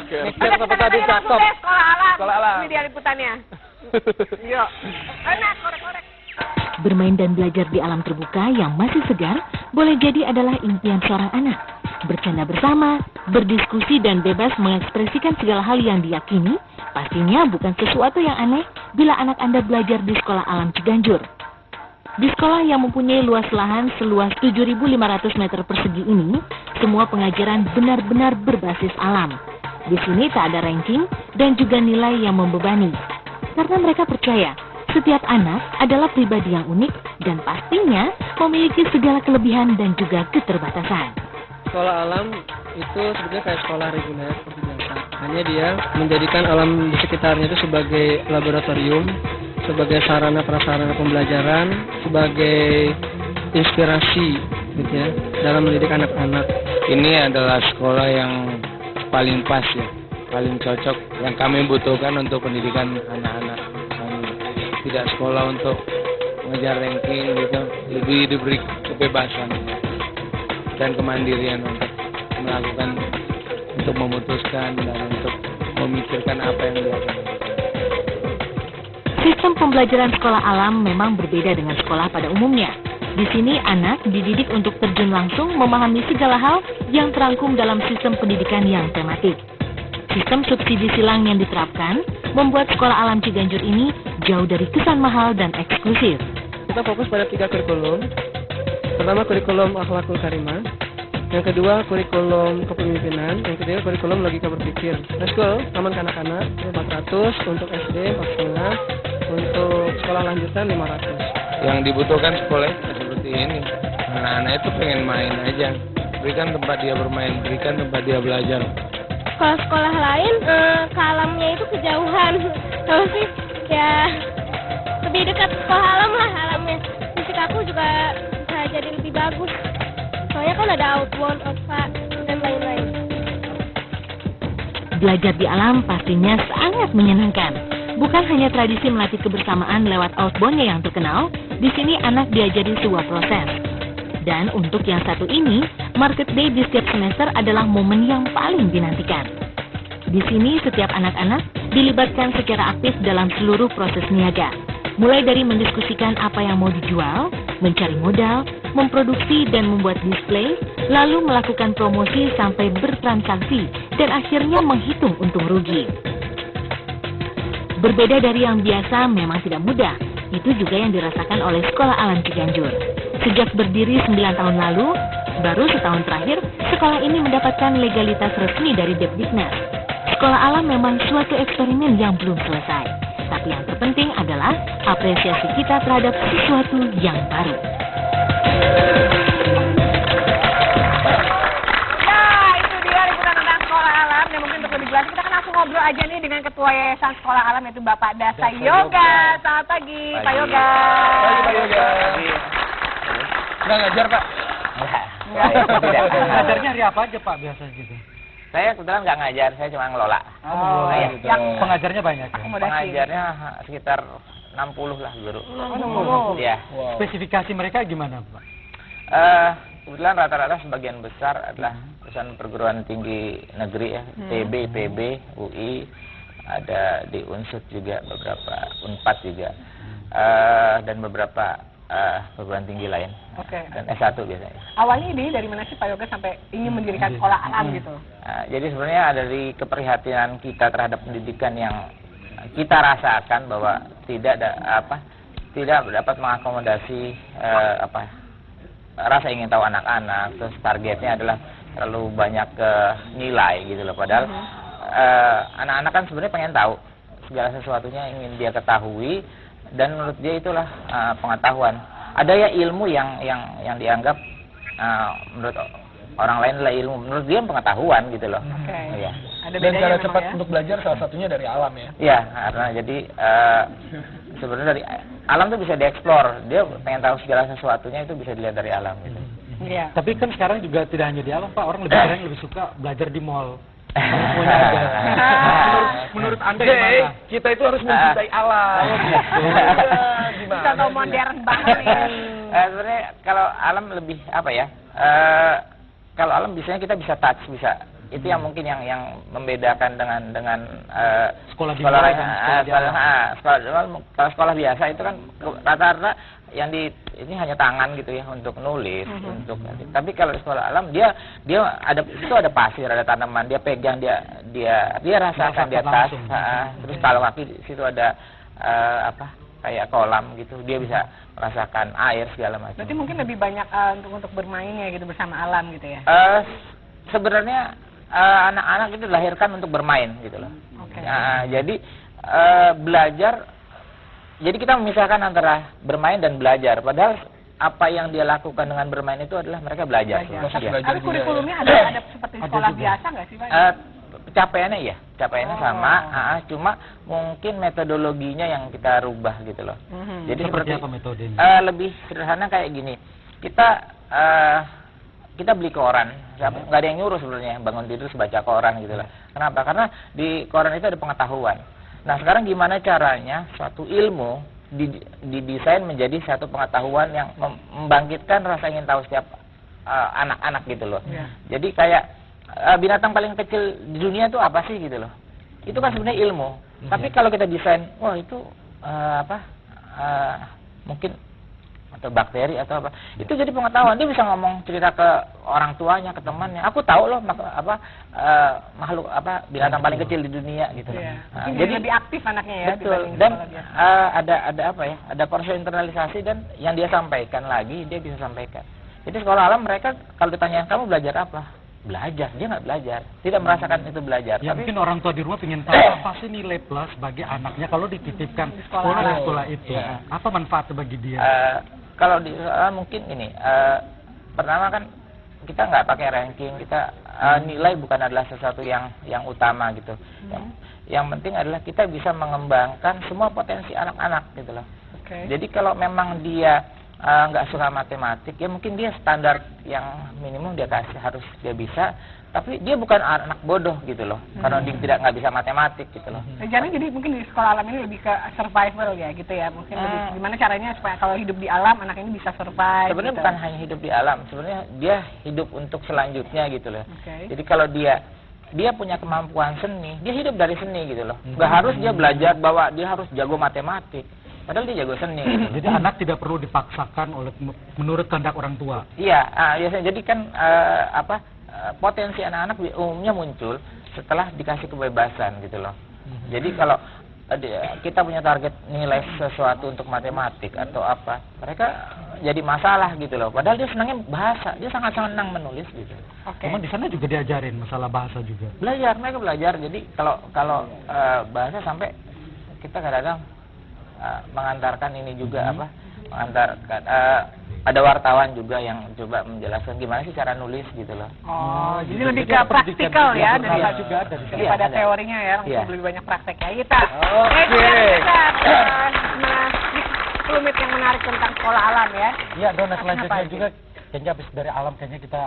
Mikir tapi tadi cakep. Sekolah alam. Sekolah alam. Ini dia liputannya. Yuk. Enak, korek-korek. Bermain dan belajar di alam terbuka yang masih segar boleh jadi adalah impian seorang anak. Bercanda bersama, berdiskusi dan bebas mengekspresikan segala hal yang diyakini, pastinya bukan sesuatu yang aneh bila anak Anda belajar di Sekolah Alam Ciganjur. Di sekolah yang mempunyai luas lahan seluas 7.500 meter persegi ini, semua pengajaran benar-benar berbasis alam. Di sini tak ada ranking dan juga nilai yang membebani. Karena mereka percaya, setiap anak adalah pribadi yang unik dan pastinya memiliki segala kelebihan dan juga keterbatasan. Sekolah alam itu sebetulnya kayak sekolah reguler seperti biasa. Hanya dia menjadikan alam di sekitarnya itu sebagai laboratorium, sebagai sarana prasarana pembelajaran, sebagai inspirasi gitu ya, dalam mendidik anak-anak. Ini adalah sekolah yang paling pas ya, paling cocok yang kami butuhkan untuk pendidikan anak-anak. Tidak sekolah untuk mengejar ranking gitu, lebih diberi kebebasan dan kemandirian untuk melakukan, untuk memutuskan dan untuk memikirkan apa yang dia lakukan. Sistem pembelajaran sekolah alam memang berbeda dengan sekolah pada umumnya. Di sini anak dididik untuk terjun langsung memahami segala hal yang terangkum dalam sistem pendidikan yang tematik. Sistem subsidi silang yang diterapkan membuat Sekolah Alam Ciganjur ini jauh dari kesan mahal dan eksklusif. Kita fokus pada 3 kurikulum. Pertama kurikulum akhlakul karimah, yang kedua kurikulum kepemimpinan, yang ketiga kurikulum logika berpikir. School taman kanak-kanak 400, untuk SD 4,5, untuk sekolah lanjutan 500. Yang dibutuhkan sekolah seperti ini. Anak-anak itu pengen main aja. Berikan tempat dia bermain, berikan tempat dia belajar. Kalau sekolah lain ke alamnya itu kejauhan. Kalau sih ya lebih dekat sekolah alam lah alamnya. Fisik aku juga bisa jadi lebih bagus. Soalnya kan ada outbound, outfit dan lain-lain. Belajar di alam pastinya sangat menyenangkan. Bukan hanya tradisi melatih kebersamaan lewat outbound-nya yang terkenal, di sini anak diajari sebuah proses. Dan untuk yang satu ini, Market Day di setiap semester adalah momen yang paling dinantikan. Di sini setiap anak-anak dilibatkan secara aktif dalam seluruh proses niaga. Mulai dari mendiskusikan apa yang mau dijual, mencari modal, memproduksi dan membuat display, lalu melakukan promosi sampai bertransaksi, dan akhirnya menghitung untung rugi. Berbeda dari yang biasa memang tidak mudah, itu juga yang dirasakan oleh Sekolah Alam Ciganjur. Sejak berdiri 9 tahun lalu, baru setahun terakhir, sekolah ini mendapatkan legalitas resmi dari Depdiknas. Sekolah alam memang suatu eksperimen yang belum selesai. Tapi yang terpenting adalah apresiasi kita terhadap sesuatu yang baru. Ya, itu dia liputan tentang sekolah alam. Dan mungkin untuk lebih jelas, kita kan langsung ngobrol aja nih dengan Ketua Yayasan Sekolah Alam, yaitu Bapak Dasa Yoga. Selamat pagi, Pak Yoga. Pagi, Pak Yoga. Nggak ngajar, Pak? Tidak. Ngajarnya hari apa aja, Pak, biasa gitu? Saya kebetulan nggak ngajar, saya cuma ngelola. Oh, Iya. gitu. Pengajarnya banyak ya? Pengajarnya sekitar 60 lah, Guru. Iya. Wow. Spesifikasi mereka gimana, Pak? Kebetulan rata-rata sebagian besar adalah lulusan perguruan tinggi negeri ya, TB, IPB, UI, ada di Unsud juga beberapa, Unpad juga, dan beberapa perguruan tinggi lain. Oke. Dan S1 biasanya. Awalnya ini dari mana sih Pak Yoga sampai ingin mendirikan sekolah alam gitu? Jadi sebenarnya dari keprihatinan kita terhadap pendidikan yang kita rasakan bahwa tidak dapat mengakomodasi rasa ingin tahu anak-anak, terus targetnya adalah terlalu banyak ke nilai gitu loh. Padahal anak-anak kan sebenarnya pengen tahu segala sesuatunya, ingin dia ketahui, dan menurut dia itulah pengetahuan. Ada ya ilmu yang dianggap menurut orang lain adalah ilmu, menurut dia pengetahuan gitu loh. Oke. Iya. Ada Dan cara bedanya cepat memang ya? untuk belajar salah satunya dari alam ya? Iya, karena jadi sebenarnya dari alam tuh bisa dieksplor. Dia pengen tahu segala sesuatunya itu bisa dilihat dari alam gitu. Iya. Tapi kan sekarang juga tidak hanya di alam, Pak. Orang lebih suka belajar di mall. Semuanya ada. Menurut Anda gimana? Kita itu harus mencintai alam. Kita tahu modern banget nih. Sebenarnya kalau alam lebih apa ya? Kalau alam biasanya kita bisa touch, bisa Itu yang mungkin yang membedakan dengan Sekolah di sekolah luar lain. dan sekolah di alam. Kalau sekolah biasa itu kan rata-rata yang ini hanya tangan gitu ya untuk nulis, untuk tapi kalau di sekolah alam dia ada pasir, ada tanaman, dia pegang, dia rasakan di atas. Terus kalau kaki di situ ada kayak kolam gitu, dia bisa merasakan air segala macam. Berarti mungkin lebih banyak untuk bermainnya gitu bersama alam gitu ya. Sebenarnya anak-anak itu dilahirkan untuk bermain gitu loh. Oke. Jadi belajar. Jadi kita memisahkan antara bermain dan belajar. Padahal apa yang dia lakukan dengan bermain itu adalah mereka belajar. Tapi kurikulumnya ada seperti sekolah biasa nggak sih Pak? Capaiannya sama. Cuma mungkin metodologinya yang kita rubah gitu loh. Jadi Seperti apa metodenya? Lebih sederhana kayak gini. Kita beli koran, nggak ada yang nyuruh sebenarnya bangun tidur baca koran gitu lah. Kenapa? Karena di koran itu ada pengetahuan. Nah sekarang gimana caranya suatu ilmu didesain menjadi satu pengetahuan yang membangkitkan rasa ingin tahu setiap anak-anak gitu loh. Jadi kayak binatang paling kecil di dunia itu apa sih gitu loh. Itu kan sebenarnya ilmu. Tapi kalau kita desain, wah itu mungkin atau bakteri atau apa, itu jadi pengetahuan. Dia bisa ngomong cerita ke orang tuanya, ke temannya. Aku tahu loh makhluk binatang paling kecil di dunia gitu. Jadi lebih aktif anaknya ya. Betul. Dan ada proses internalisasi dan yang dia sampaikan lagi dia bisa sampaikan. Jadi sekolah alam mereka kalau ditanya kamu belajar apa? Belajar, dia nggak belajar, tidak merasakan itu belajar. Ya, tapi mungkin orang tua di rumah ingin tahu apa sih nilai plus bagi anaknya kalau dititipkan di sekolah itu. Apa manfaatnya bagi dia? Kalau di mungkin ini pertama kan kita nggak pakai ranking, kita nilai bukan adalah sesuatu yang utama gitu. Yang penting adalah kita bisa mengembangkan semua potensi anak-anak gitu loh. Jadi kalau memang dia nggak suka matematik, ya mungkin dia standar yang minimum dia kasih harus dia bisa, tapi dia bukan anak bodoh gitu loh, karena dia nggak bisa matematik gitu loh. Jadi mungkin di sekolah alam ini lebih ke survival ya gitu ya, mungkin lebih gimana caranya supaya kalau hidup di alam anak ini bisa survive. Sebenarnya gitu. bukan hanya hidup di alam, sebenarnya dia hidup untuk selanjutnya gitu loh. Jadi kalau dia punya kemampuan seni, dia hidup dari seni gitu loh. Nggak harus dia belajar bahwa dia harus jago matematik. Padahal dia jago seni. Gitu. Jadi anak tidak perlu dipaksakan menurut kehendak orang tua. Iya, biasanya jadi kan potensi anak-anak umumnya muncul setelah dikasih kebebasan gitu loh. Jadi kalau kita punya target nilai sesuatu untuk matematik atau apa, mereka jadi masalah gitu loh. Padahal dia senangnya bahasa, dia sangat senang menulis gitu. Cuman di sana juga diajarin masalah bahasa juga. Mereka belajar. Jadi kalau bahasa sampai kita kadang-kadang mengantarkan ini juga mengantarkan ada wartawan juga yang coba menjelaskan gimana sih cara nulis gitu loh. Jadi lebih ke praktikal ya daripada teorinya ya, langsung lebih banyak prakteknya. Kita rumit yang menarik tentang sekolah alam ya. Iya, dan selanjutnya juga kayaknya habis dari alam kayaknya kita